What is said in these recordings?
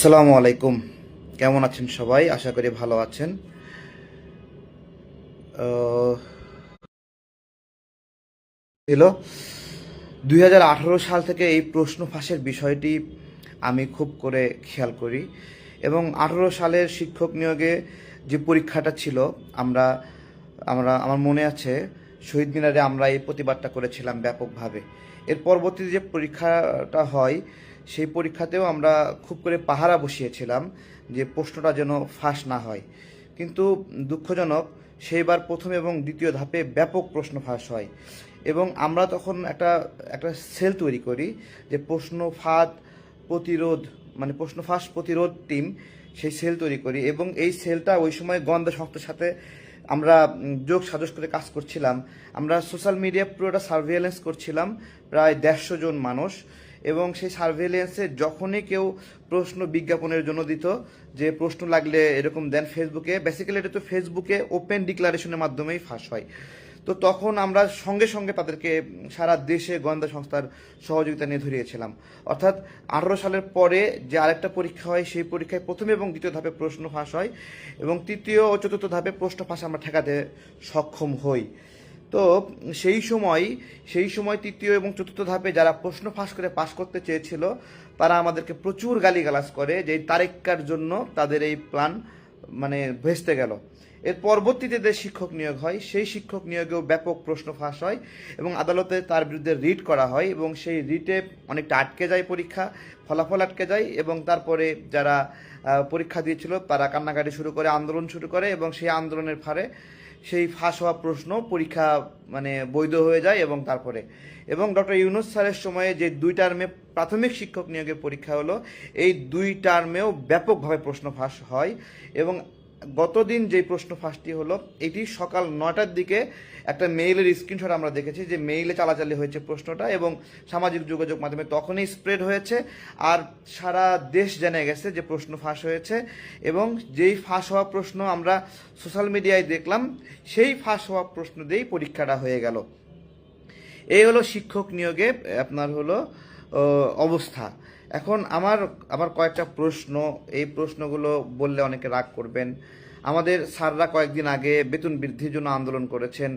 আসসালামু আলাইকুম। কেমন আছেন সবাই? আশা করি ভালো আছেন। আহ, ছিল 2018 সাল থেকে এই প্রশ্ন ফাঁসের বিষয়টি আমি খুব করে খেয়াল করি এবং 18 সালের শিক্ষক নিয়োগে যে পরীক্ষাটা ছিল, আমরা আমরা আমার মনে আছে শহীদ মিনারে আমরা এই প্রতিবাদটা করেছিলাম ব্যাপকভাবে। এর পরবর্তীতে যে পরীক্ষাটা হয়, সেই পরীক্ষাতেও আমরা খুব করে পাহারা বসিয়েছিলাম যে প্রশ্নটা যেন ফাঁস না হয়। কিন্তু দুঃখজনক, সেইবার প্রথম এবং দ্বিতীয় ধাপে ব্যাপক প্রশ্ন ফাঁস হয় এবং আমরা তখন একটা একটা সেল তৈরি করি যে প্রশ্ন ফাঁদ প্রতিরোধ, মানে প্রশ্ন ফাঁস প্রতিরোধ টিম, সেই সেল তৈরি করি এবং এই সেলটা ওই সময় গোয়েন্দা সংস্থার সাথে আমরা যোগ সাজস করে কাজ করছিলাম। আমরা সোশ্যাল মিডিয়া পুরোটা সার্ভেলেন্স করছিলাম, প্রায় 150 জন মানুষ। এবং সেই সার্ভেলেন্সে যখনই কেউ প্রশ্ন বিজ্ঞাপনের জন্য দিত যে প্রশ্ন লাগলে এরকম দেন ফেসবুকে, বেসিক্যালি এটা তো ফেসবুকে ওপেন ডিক্লারেশনের মাধ্যমেই ফাঁস হয়। তো তখন আমরা সঙ্গে সঙ্গে তাদেরকে সারা দেশে গোয়েন্দা সংস্থার সহযোগিতা নিয়ে ধরিয়েছিলাম। অর্থাৎ 18 সালের পরে যে আরেকটা পরীক্ষা হয়, সেই পরীক্ষায় প্রথম এবং দ্বিতীয় ধাপে প্রশ্ন ফাঁস হয় এবং তৃতীয় ও চতুর্থ ধাপে প্রশ্ন ফাঁস আমরা ঠেকাতে সক্ষম হই। তো সেই সময় তৃতীয় এবং চতুর্থ ধাপে যারা প্রশ্ন ফাঁস করে পাশ করতে চেয়েছিল, তারা আমাদেরকে প্রচুর গালিগালাজ করে যে এই তারেক্কার জন্য তাদের এই প্ল্যান মানে ভেস্তে গেল। এর পরবর্তীতে যে শিক্ষক নিয়োগ হয়, সেই শিক্ষক নিয়োগেও ব্যাপক প্রশ্ন ফাঁস হয় এবং আদালতে তার বিরুদ্ধে রিট করা হয় এবং সেই রিটে অনেকটা আটকে যায়, পরীক্ষা ফলাফল আটকে যায় এবং তারপরে যারা পরীক্ষা দিয়েছিল তারা কান্নাকাটি শুরু করে, আন্দোলন শুরু করে এবং সেই আন্দোলনের ফারে সেই ফাঁস হওয়া প্রশ্ন পরীক্ষা মানে বৈধ হয়ে যায়। এবং ডক্টর ইউনূস স্যারের সময়ে যে 2 টার্মে প্রাথমিক শিক্ষক নিয়োগের পরীক্ষা হলো, এই 2 টার্মেও ব্যাপকভাবে প্রশ্ন ফাঁস হয় এবং গতদিন যে প্রশ্ন ফাঁসটি হলো, এটি সকাল 9টার দিকে একটা মেইলের স্ক্রিনশট আমরা দেখেছি যে মেইলে চালাচালি হয়েছে প্রশ্নটা এবং সামাজিক যোগাযোগ মাধ্যমে তখনই স্প্রেড হয়েছে আর সারা দেশ জেনে গেছে যে প্রশ্ন ফাঁস হয়েছে। এবং যেই ফাঁস হওয়া প্রশ্ন আমরা সোশ্যাল মিডিয়ায় দেখলাম, সেই ফাঁস হওয়া প্রশ্ন দিয়েই পরীক্ষাটা হয়ে গেল। এই হলো শিক্ষক নিয়োগে আপনার হলো অবস্থা। এখন আমার কয়েকটা প্রশ্ন, এই প্রশ্নগুলো বললে অনেকে রাগ করবেন। আমাদের স্যাররা কয়েকদিন আগে বেতন বৃদ্ধির জন্য আন্দোলন করেছেন।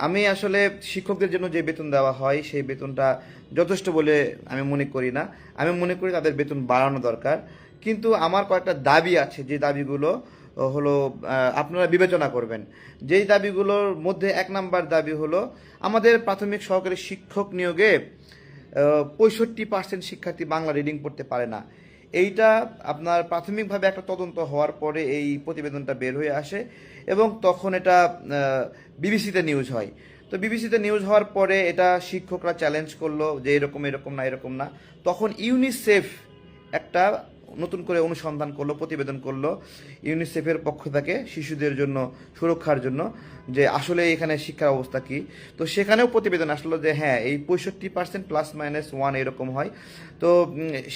আমি আসলে শিক্ষকদের জন্য যে বেতন দেওয়া হয়, সেই বেতনটা যথেষ্ট বলে আমি মনে করি না। আমি মনে করি তাদের বেতন বাড়ানো দরকার। কিন্তু আমার কয়েকটা দাবি আছে, যে দাবিগুলো হলো আপনারা বিবেচনা করবেন। যেই দাবিগুলোর মধ্যে 1 নম্বর দাবি হলো, আমাদের প্রাথমিক সহকারী শিক্ষক নিয়োগে 65% শিক্ষার্থী বাংলা রিডিং পড়তে পারে না। এইটা আপনার প্রাথমিকভাবে একটা তদন্ত হওয়ার পরে এই প্রতিবেদনটা বের হয়ে আসে এবং তখন এটা বিবিসিতে নিউজ হয়। তো বিবিসিতে নিউজ হওয়ার পরে এটা শিক্ষকরা চ্যালেঞ্জ করলো যে এরকম না। তখন ইউনিসেফ একটা নতুন করে অনুসন্ধান করলো, প্রতিবেদন করলো ইউনিসেফের পক্ষ থেকে শিশুদের জন্য, সুরক্ষার জন্য, যে আসলে এখানে শিক্ষার অবস্থা কি। তো সেখানেও প্রতিবেদন আসলো যে হ্যাঁ, এই 65% ±1 এরকম হয়। তো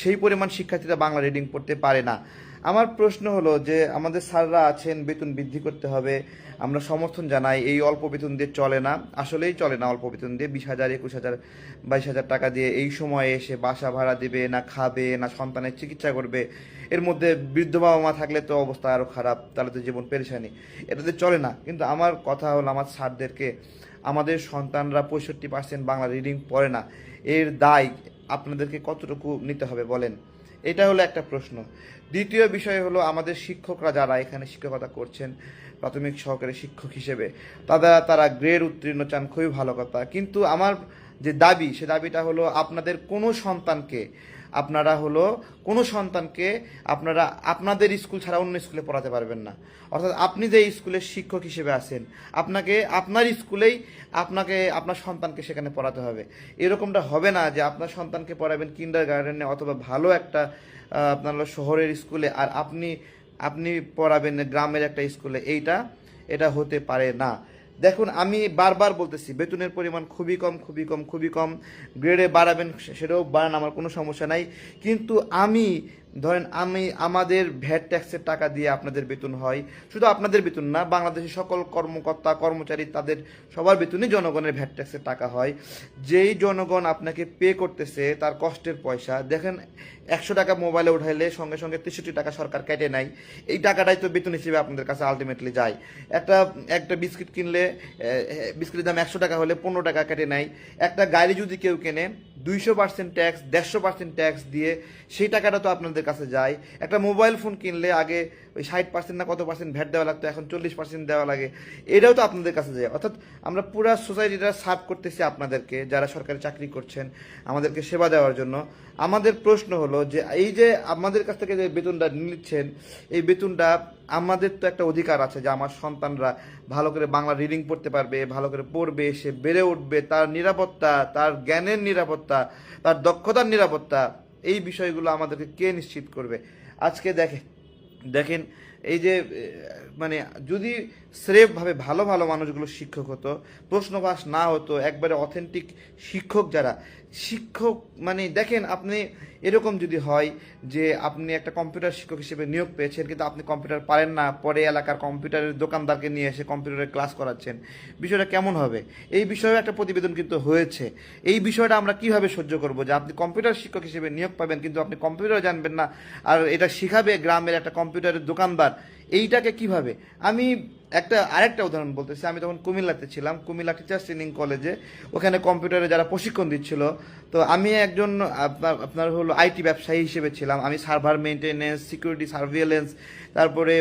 সেই পরিমাণ শিক্ষার্থীরা বাংলা রিডিং পড়তে পারে না। আমার প্রশ্ন হলো যে আমাদের স্যাররা আছেন, বেতন বৃদ্ধি করতে হবে, আমরা সমর্থন জানাই। এই অল্প বেতন দিয়ে চলে না, আসলেই চলে না। অল্প বেতন দিয়ে 20,000, 21,000, 22,000 টাকা দিয়ে এই সময়ে এসে বাসা ভাড়া দিবে না, খাবে না, সন্তানের চিকিৎসা করবে। এর মধ্যে বৃদ্ধ বাবা মা থাকলে তো অবস্থা আরও খারাপ, তাহলে তো জীবন পেরেশানি, এটাতে চলে না। কিন্তু আমার কথা হলো আমার স্যারদেরকে, আমাদের সন্তানরা 65% বাংলা রিডিং পড়ে না, এর দায় আপনাদেরকে কতটুকু নিতে হবে বলেন? এটা হলো একটা প্রশ্ন। দ্বিতীয় বিষয় হলো, আমাদের শিক্ষকরা যারা এখানে শিক্ষকতা করছেন প্রাথমিক সহকারী শিক্ষক হিসেবে, তারা গ্রেড উত্তীর্ণ চান, খুবই ভালো কথা। কিন্তু আমার যে দাবি, সে দাবিটা হলো আপনাদের কোনো সন্তানকে আপনারা আপনাদের স্কুল ছাড়া অন্য স্কুলে পড়াতে পারবেন না। অর্থাৎ আপনি যে স্কুলের শিক্ষক হিসেবে আছেন, আপনার স্কুলেই আপনার সন্তানকে সেখানে পড়াতে হবে। এরকমটা হবে না যে আপনার সন্তানকে পড়াবেন কিন্ডারগার্টেনে অথবা ভালো একটা আপনার শহরের স্কুলে আর আপনি পড়াবেন গ্রামের একটা স্কুলে। এটা হতে পারে না। দেখুন, আমি বারবার বলতেছি বেতনের পরিমাণ খুবই কম। গ্রেডে বাড়াবেন, সেটাও বাড়ান, আমার কোনো সমস্যা নাই। কিন্তু আমি ধরেন আমাদের ভ্যাট ট্যাক্সের টাকা দিয়ে আপনাদের বেতন হয়, শুধু আপনাদের বেতন না, বাংলাদেশের সকল কর্মকর্তা কর্মচারী তাদের সবার বেতনই জনগণের ভ্যাট ট্যাক্সের টাকা হয়। যেই জনগণ আপনাকে পে করতেছে তার কষ্টের পয়সা দেখেন, 100 টাকা মোবাইলে উঠাইলে সঙ্গে সঙ্গে 63 টাকা সরকার কেটে নেয়। এই টাকাটাই তো বেতন হিসেবে আপনাদের কাছে আলটিমেটলি যায়। একটা বিস্কিট কিনলে বিস্কিটের দাম 100 টাকা হলে 15 টাকা কেটে নেয়। একটা গাড়ি যদি কেউ কেনে 200% ট্যাক্স 150% ট্যাক্স দিয়ে সেই টাকাটা তো আপনাদের কাছে যায়। একটা মোবাইল ফোন কিনলে আগে ওই 60% না কত পার্সেন্ট ভ্যাট দেওয়া লাগতো, এখন 40% দেওয়া লাগে, এটাও তো আপনাদের কাছে যায়। অর্থাৎ আমরা পুরো সোসাইটিটা সার্ভ করতেছি আপনাদেরকে, যারা সরকারি চাকরি করছেন আমাদেরকে সেবা দেওয়ার জন্য। আমাদের প্রশ্ন হলো যে এই যে আমাদের কাছ থেকে যে বেতনটা নিচ্ছেন, এই বেতনটা আমাদের তো একটা অধিকার আছে যে আমার সন্তানরা ভালো করে বাংলা রিডিং পড়তে পারবে, ভালো করে পড়বে, সে বেড়ে উঠবে, তার নিরাপত্তা, তার জ্ঞানের নিরাপত্তা, তার দক্ষতার নিরাপত্তা, এই বিষয়গুলো আমাদেরকে কে নিশ্চিত করবে? আজকে দেখেন এই যে মানে যদি স্রেফভাবে ভালো ভালো মানুষগুলো শিক্ষক হতো, প্রশ্ন ফাঁস না হতো, একবারে অথেন্টিক শিক্ষক যারা শিক্ষক, মানে দেখেন আপনি এরকম যদি হয় যে আপনি একটা কম্পিউটার শিক্ষক হিসেবে নিয়োগ পেয়েছেন কিন্তু আপনি কম্পিউটার পারেন না, পরে এলাকার কম্পিউটারের দোকানদারকে নিয়ে এসে কম্পিউটারের ক্লাস করাচ্ছেন, বিষয়টা কেমন হবে? এই বিষয়ে একটা প্রতিবেদন কিন্তু হয়েছে। এই বিষয়টা আমরা কিভাবে সহ্য করব যে আপনি কম্পিউটার শিক্ষক হিসেবে নিয়োগ পাবেন কিন্তু আপনি কম্পিউটার জানবেন না, আর এটা শিখাবে গ্রামের একটা কম্পিউটারের দোকানদার, এইটাকে কিভাবে? আমি আরেকটা উদাহরণ বলতেছি। আমি তখন কুমিল্লাতে ছিলাম, কুমিল্লা টিচার্স ট্রেনিং কলেজে, ওখানে কম্পিউটারে যারা প্রশিক্ষণ দিচ্ছিল, তো আমি একজন আপনার হলো আইটি ব্যবসায়ী হিসেবে ছিলাম। আমি সার্ভার মেনটেনেন্স, সিকিউরিটি সার্ভিলেন্স, তারপরে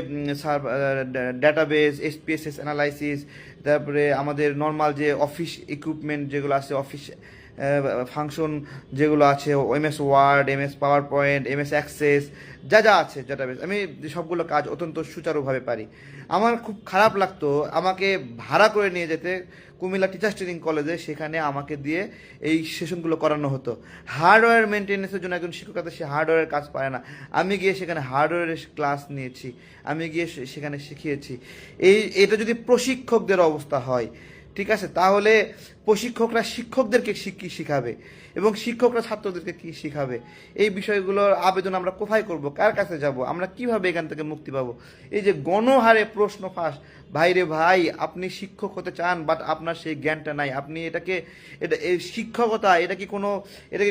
ডাটাবেস, এসপিএসএস অ্যানালাইসিস, তারপরে আমাদের নর্মাল যে অফিস ইকুইপমেন্ট যেগুলো আছে, অফিস ফাংশন যেগুলো আছে, MS Word, MS PowerPoint, MS Access, যা যা আছে ডাটাবেস, আমি সবগুলো কাজ অত্যন্ত সুচারুভাবে পারি। আমার খুব খারাপ লাগতো আমাকে ভাড়া করে নিয়ে যেতে কুমিল্লা টিচার্স ট্রেনিং কলেজে, সেখানে আমাকে দিয়ে এই সেশনগুলো করানো হতো। হার্ডওয়্যার মেনটেন্যান্সের জন্য একজন শিক্ষক আছে, সে হার্ডওয়্যারের কাজ পারে না, আমি গিয়ে সেখানে হার্ডওয়্যারের ক্লাস নিয়েছি, আমি গিয়ে সেখানে শিখিয়েছি। এটা যদি প্রশিক্ষকদের অবস্থা হয়, ঠিক আছে, তাহলে প্রশিক্ষকরা শিক্ষকদেরকে কি শিখাবে এবং শিক্ষকরা ছাত্রদেরকে কি শিখাবে? এই বিষয়গুলোর আবেদন আমরা কোথায় করব? কার কাছে যাব? আমরা কিভাবে এখান থেকে মুক্তি পাবো? এই যে গণহারে প্রশ্ন ফাঁস, ভাইরে ভাই, আপনি শিক্ষক হতে চান বাট আপনার সেই জ্ঞানটা নাই। আপনি এই শিক্ষকতা এটা কি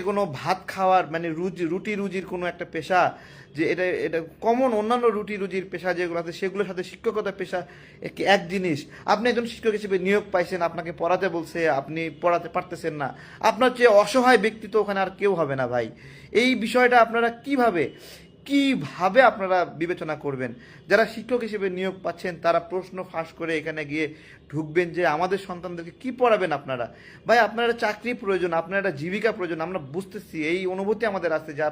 কোনো ভাত খাওয়ার মানে রুটি রুজির কোনো একটা পেশা? যে এটা কমন অন্যান্য রুটি রুজির পেশা যেগুলো আছে সেগুলোর সাথে শিক্ষকতা পেশা এক জিনিস। আপনি একজন শিক্ষক হিসেবে নিয়োগ পাইছেন, আপনাকে পড়াতে বলছে, আপনি পড়াতে পারতেছেন না, আপনার চেয়ে অসহায় ব্যক্তি তো ওখানে আর কেউ হবে না ভাই। এই বিষয়টা আপনারা কিভাবে আপনারা বিবেচনা করবেন? যারা শিক্ষক হিসেবে নিয়োগ পাচ্ছেন তারা প্রশ্ন ফাঁস করে এখানে গিয়ে ঢুকবেন যে আমাদের সন্তানদেরকে কি পড়াবেন আপনারা? ভাই, আপনারা চাকরি প্রয়োজন, আপনার একটা জীবিকা প্রয়োজন, আমরা বুঝতেছি, এই অনুভূতি আমাদের আছে যে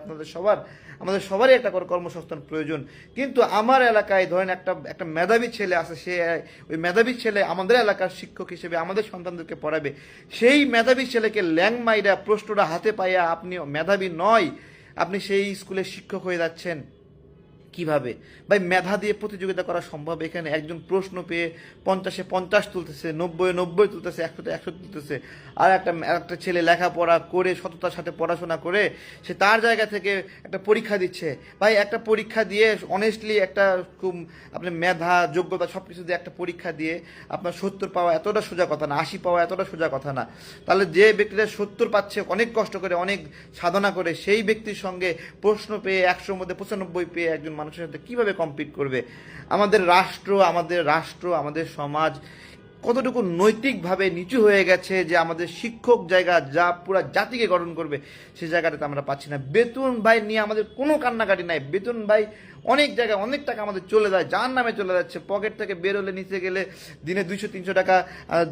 আমাদের সবারই একটা করে কর্মসংস্থান প্রয়োজন। কিন্তু আমার এলাকায় ধরেন একটা মেধাবী ছেলে আছে, সে ওই মেধাবী ছেলে আমাদের এলাকার শিক্ষক হিসেবে আমাদের সন্তানদেরকে পড়াবে, সেই মেধাবী ছেলেকে ল্যাংমাইরা প্রশ্নটা হাতে পাইয়া আপনি মেধাবী নয়, আপনি সেই স্কুলের শিক্ষক হয়ে যাচ্ছেন কিভাবে? ভাই, মেধা দিয়ে প্রতিযোগিতা করা সম্ভব? এখানে একজন প্রশ্ন পেয়ে 50-এ 50 তুলতেছে, 90-এ 90 তুলতেছে, 100-তে 100 তুলতেছে, আর একটা ছেলে লেখাপড়া করে সততার সাথে পড়াশোনা করে সে তার জায়গা থেকে একটা পরীক্ষা দিচ্ছে। ভাই, একটা পরীক্ষা দিয়ে অনেস্টলি একটা খুব আপনার মেধা যোগ্যতা সব কিছু দিয়ে একটা পরীক্ষা দিয়ে আপনার 70 পাওয়া এতটা সোজা কথা না, 80 পাওয়া এতটা সোজা কথা না। তাহলে যে ব্যক্তিটা 70 পাচ্ছে অনেক কষ্ট করে, অনেক সাধনা করে, সেই ব্যক্তির সঙ্গে প্রশ্ন পেয়ে 100-র মধ্যে 95 পেয়ে একজন মানুষের সাথে কিভাবে কম্পিট করবে? আমাদের রাষ্ট্র, আমাদের সমাজ কতটুকু নৈতিকভাবে নিচু হয়ে গেছে যে আমাদের শিক্ষক জায়গা যা পুরো জাতিকে গঠন করবে সেই জায়গাটাতে আমরা পাচ্ছি না। বেতন ভাই নিয়ে আমাদের কোনো কান্নাকাটি নাই। বেতন ভাই অনেক জায়গায় অনেক টাকা আমাদের চলে যায়, যার নামে চলে যাচ্ছে। পকেট থেকে বেরোলে নিচে গেলে দিনে 200-300 টাকা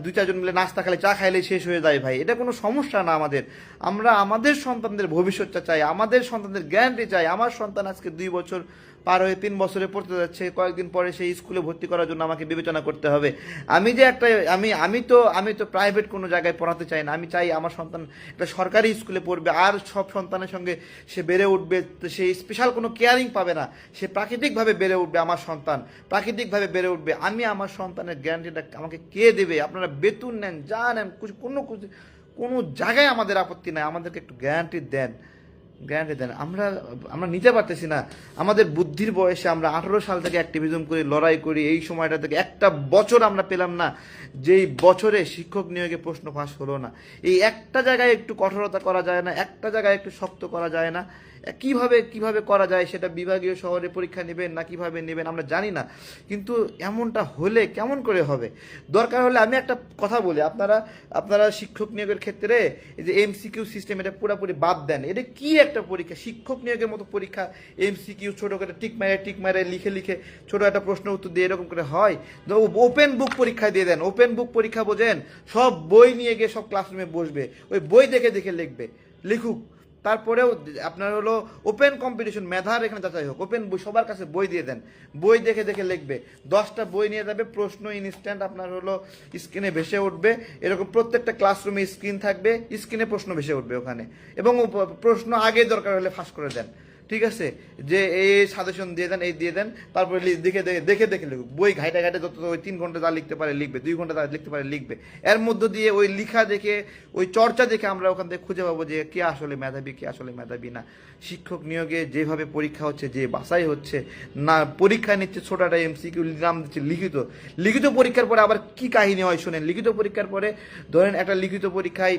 2-4 জন মিলে নাস্তা খালে, চা খাইলে শেষ হয়ে যায় ভাই। এটা কোনো সমস্যা না আমাদের। আমরা আমাদের সন্তানদের ভবিষ্যৎটা চাই, আমাদের সন্তানদের গ্যারান্টি চাই। আমার সন্তান আজকে 2 বছর পার হয়ে 3 বছরে পড়তে যাচ্ছে, কয়েকদিন পরে সেই স্কুলে ভর্তি করার জন্য আমাকে বিবেচনা করতে হবে। আমি তো প্রাইভেট কোনো জায়গায় পড়াতে চাই না। আমি চাই আমার সন্তান একটা সরকারি স্কুলে পড়বে, আর সব সন্তানের সঙ্গে সে বেড়ে উঠবে, সে স্পেশাল কোনো কেয়ারিং পাবে না, সে প্রাকৃতিকভাবে বেড়ে উঠবে। আমার সন্তান প্রাকৃতিকভাবে বেড়ে উঠবে। আমি আমার সন্তানের গ্যারান্টিটা আমাকে কে দেবে? আপনারা বেতন নেন, যা নেন, কোনো জায়গায় আমাদের আপত্তি নাই, আমাদেরকে একটু গ্যারান্টি দেন। গ্যারান্টি দেন। আমরা আমরা নিতে পারতেছি না। আমাদের বুদ্ধির বয়সে আমরা 18 সাল থেকে অ্যাক্টিভিজম করি, লড়াই করি, এই সময়টা থেকে একটা বছর আমরা পেলাম না যেই বছরে শিক্ষক নিয়োগে প্রশ্ন ফাঁস হলো না। এই একটা জায়গায় একটু কঠোরতা করা যায় না, একটা জায়গায় একটু শক্ত করা যায় না? কিভাবে কিভাবে করা যায় সেটা বিভাগীয় শহরে পরীক্ষা নেবেন না কিভাবে নেবেন আমরা জানি না, কিন্তু এমনটা হলে কেমন করে হবে? দরকার হলে আমি একটা কথা বলি, আপনারা আপনারা শিক্ষক নিয়োগের ক্ষেত্রে এই যে এমসিকিউ সিস্টেম এটা পুরোপুরি বাদ দেন। এটা কি একটা পরীক্ষা? শিক্ষক নিয়োগের মতো পরীক্ষা এমসিকিউ ছোট করে টিক মারে লিখে লিখে ছোট একটা প্রশ্ন উত্তর দিয়ে এরকম করে হয়? ওপেন বুক পরীক্ষা দিয়ে দেন। ওপেন বুক পরীক্ষা বোঝেন? সব বই নিয়ে গিয়ে সব ক্লাসরুমে বসবে, ওই বই দেখে দেখে লিখবে, লিখুক। তারপরেও আপনার হলো ওপেন কম্পিটিশন, মেধার এখানে যাচাই হোক, ওপেন বই সবার কাছে বই দিয়ে দেন, বই দেখে দেখে লিখবে। 10টা বই নিয়ে যাবে, প্রশ্ন ইনস্ট্যান্ট আপনার হলো স্ক্রিনে ভেসে উঠবে, এরকম প্রত্যেকটা ক্লাসরুমে স্ক্রিন থাকবে, স্ক্রিনে প্রশ্ন ভেসে উঠবে ওখানে, এবং প্রশ্ন আগে দরকার হলে ফাঁস করে দেন। ঠিক আছে, যে এই সাজেশন দিয়ে দেন, এই দিয়ে দেন, তারপরে দেখে দেখে দেখে দেখে লিখুক। বই ঘাইটা ঘাটে যত ওই 3 ঘন্টা যা লিখতে পারে লিখবে, 2 ঘন্টা যা লিখতে পারে লিখবে। এর মধ্য দিয়ে ওই লিখা দেখে, ওই চর্চা দেখে আমরা ওখান থেকে খুঁজে পাবো যে কে আসলে মেধাবী, কে আসলে মেধাবী না। শিক্ষক নিয়োগে যেভাবে পরীক্ষা হচ্ছে, যে বাছাই হচ্ছে না, পরীক্ষা নিচ্ছে ছোট একটা এমসিকিউ নাম দিচ্ছে লিখিত, লিখিত পরীক্ষার পরে আবার কি কাহিনী হয় শোনেন। লিখিত পরীক্ষার পরে ধরেন একটা লিখিত পরীক্ষায়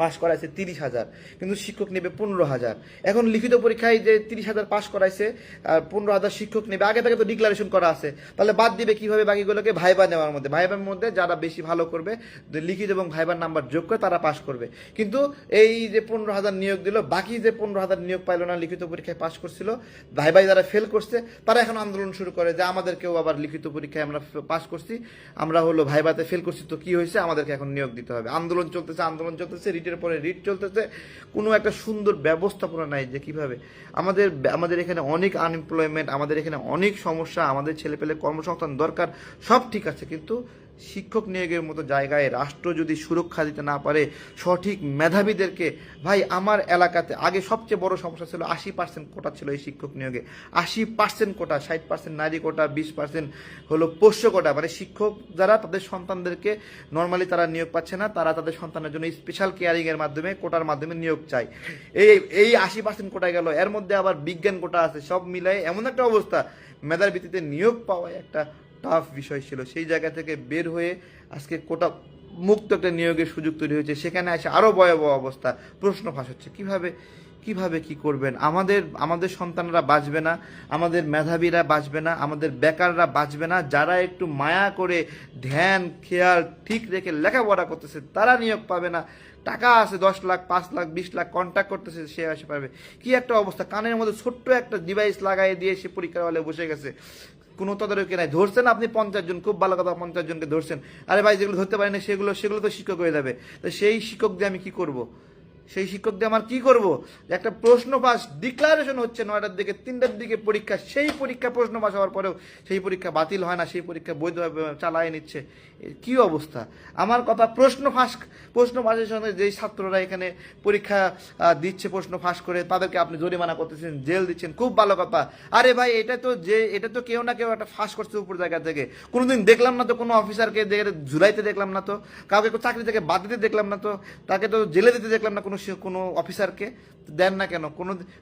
পাশ করাইছে 30,000, কিন্তু শিক্ষক নেবে 15,000। এখন লিখিত পরীক্ষায় যে 30,000 পাশ করাইছে আর 15,000 শিক্ষক নেবে, আগে থেকে তো ডিক্লারেশন করা আছে, তাহলে বাদ দিবে কিভাবে বাকিগুলোকে? ভাইবা নেওয়ার মধ্যে, ভাইবার মধ্যে যারা বেশি ভালো করবে লিখিত এবং ভাইবার নাম্বার যোগ করে তারা পাশ করবে। কিন্তু এই যে 15,000 নিয়োগ দিল, বাকি যে 15,000 নিয়োগ পাইলো না, লিখিত পরীক্ষায় পাশ করছিল, ভাইবাই যারা ফেল করছে তারা এখন আন্দোলন শুরু করে যে আমাদেরকেও আবার লিখিত পরীক্ষায় আমরা পাশ করছি, আমরা হলো ভাইবাতে ফেল করছি, তো কি হয়েছে, আমাদেরকে এখন নিয়োগ দিতে হবে। আন্দোলন চলতেছে, রিটের পরে রিট চলতেছে, কোনো একটা সুন্দর ব্যবস্থাপনা নাই যে কিভাবে। আমাদের এখানে অনেক আনএমপ্লয়মেন্ট, আমাদের এখানে অনেক সমস্যা, আমাদের ছেলেপেলে কর্মসংস্থান দরকার, সব ঠিক আছে, কিন্তু শিক্ষক নিয়োগের মতো জায়গায় রাষ্ট্র যদি সুরক্ষা দিতে না পারে সঠিক মেধাবীদেরকে, ভাই আমার এলাকাতে আগে সবচেয়ে বড় সমস্যা ছিল 80% কোটা ছিল এই শিক্ষক নিয়োগে, 80% কোটা, 60% নারী কোটা, 20% হলো পোষ্য কোটা, মানে শিক্ষক যারা তাদের সন্তানদেরকে নর্মালি তারা নিয়োগ পাচ্ছে না, তারা তাদের সন্তানের জন্য স্পেশাল কেয়ারিং এর মাধ্যমে কোটার মাধ্যমে নিয়োগ চায়। এই 80% কোটায় গেল, এর মধ্যে আবার বিজ্ঞান কোটা আছে, সব মিলাই এমন একটা অবস্থা, মেধার ভিত্তিতে নিয়োগ পাওয়া একটা টাফ বিষয় ছিল। সেই জায়গা থেকে বের হয়ে আজকে কোটা মুক্ত একটা নিয়োগের সুযোগ তৈরি হয়েছে, সেখানে এসে আরো ভয়াবহ অবস্থা, প্রশ্ন ফাঁস হচ্ছে। কিভাবে কি করবেন? আমাদের সন্তানরা বাঁচবে না, আমাদের মেধাবীরা বাঁচবে না, আমাদের বেকাররা বাঁচবে না, যারা একটু মায়া করে ধ্যান খেয়াল ঠিক রেখে লেখাপড়া করতেছে তারা নিয়োগ পাবে না। টাকা আছে 10 লাখ 5 লাখ 20 লাখ কন্ট্যাক্ট করতেছে, সে আসে পারবে। কি একটা অবস্থা, কানের মধ্যে ছোট্ট একটা ডিভাইস লাগাই দিয়ে সে পরীক্ষার হলে বসে গেছে, কোনো তদারকি নাই। ধরছেন আপনি 50 জন, খুব ভালো কথা, 50 জনকে ধরছেন। আরে ভাই, যেগুলো ধরতে পারেনি সেগুলো তো শিক্ষক হয়ে যাবে। তো সেই শিক্ষক দিয়ে আমি কি করব? সেই শিক্ষক দিয়ে আমার কি করব? একটা প্রশ্ন পাস ডিক্লারেশন হচ্ছে 9টার দিকে, 3টার দিকে পরীক্ষা, সেই পরীক্ষা প্রশ্ন পাস হওয়ার পরেও সেই পরীক্ষা বাতিল হয় না, সেই পরীক্ষা বৈধভাবে চালায় নিচ্ছে। কি অবস্থা আমার কথা, প্রশ্ন ফাঁসের সঙ্গে যেই ছাত্ররা এখানে পরীক্ষা দিচ্ছে প্রশ্ন ফাঁস করে, তাদেরকে আপনি জরিমানা করতেছেন, জেল দিচ্ছেন, খুব ভালো কথা। আরে ভাই, এটা তো কেউ না কেউ একটা ফাঁস করছে উপর জায়গা থেকে। কোনোদিন দেখলাম না তো কোনো অফিসারকে ঝুলাইতে দেখলাম না তো, কাউকে চাকরি থেকে বাদ দিতে দেখলাম না তো, তাকে তো জেলে দিতে দেখলাম না কোনো অফিসারকে। দেন না কেন?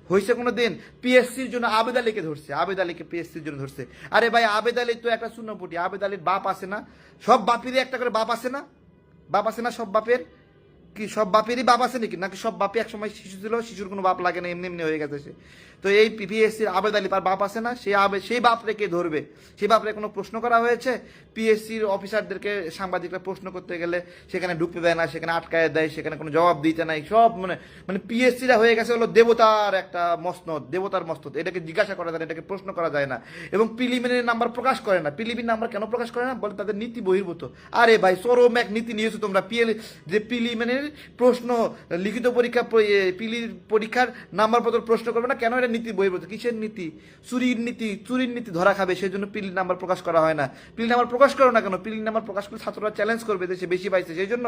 হয়েছে কোনো দিন? পিএসসির জন্য আবেদ আলীকে ধরছে, আবেদ আলীকে পিএসসির জন্য ধরছে। আরে ভাই, আবেদ আলী তো একটা শূন্যপুটি, আবেদ আলীর বাপ আছে না? সব বাপেরই একটা করে বাপ আছে না? বাপ আছে না সব বাপের? কি সব বাপেরই বাপ আছে নাকি সব বাপই একসময় শিশু ছিল, শিশুর কোনো বাপ লাগে না, এমনি এমনি হয়ে গেছে সে? তো এই পিএসসির আবেদ আলী, তার বাপ আছে না? সেই বাপ রেখে ধরবে? সেই বাপরে কোনো প্রশ্ন করা হয়েছে? পিএসসির অফিসারদেরকে সাংবাদিকরা প্রশ্ন করতে গেলে সেখানে ঢুকতে দেয় না, সেখানে আটকায় দেয়, সেখানে কোনো জবাব দিতে নাই। সব মানে পিএসসিরা হয়ে গেছে হলো দেবতার একটা মসনদ, দেবতার মসনদ। এটাকে জিজ্ঞাসা করা যায় না, এটাকে প্রশ্ন করা যায় না, এবং প্রিলিমিনারি নাম্বার প্রকাশ করে না। প্রিলিমিনারি নাম্বার কেন প্রকাশ করে না? বলে তাদের নীতি বহির্ভূত। আরে ভাই, চরম এক নীতি নিয়েছো তোমরা। যে প্রিলিমিনারি প্রশ্ন, লিখিত পরীক্ষার নাম্বারপত্র প্রশ্ন করবে না কেন? এটা নীতি বহির্ভূত। কিসের নীতি? চুরির নীতি ধরা খাবে, সেই জন্য প্রিলি নাম্বার প্রকাশ করা হয় না। প্রিলি নাম্বার প্রকাশ করো না কেন? প্রিলি নাম্বার প্রকাশ করলে ছাত্ররা চ্যালেঞ্জ করবে যে সে বেশি পাইছে, সেই জন্য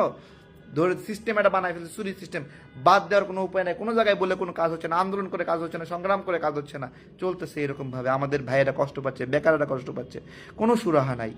ধরে সিস্টেম একটা বানায় ফেলছে, চুরির সিস্টেম। বাদ দেওয়ার কোনো উপায় নাই, কোনো জায়গায় বলে কোনো কাজ হচ্ছে না, আন্দোলন করে কাজ হচ্ছে না, সংগ্রাম করে কাজ হচ্ছে না, চলতেছে এরকম ভাবে। আমাদের ভাইয়েরা কষ্ট পাচ্ছে, বেকাররা কষ্ট পাচ্ছে, কোনো সুরাহা নাই।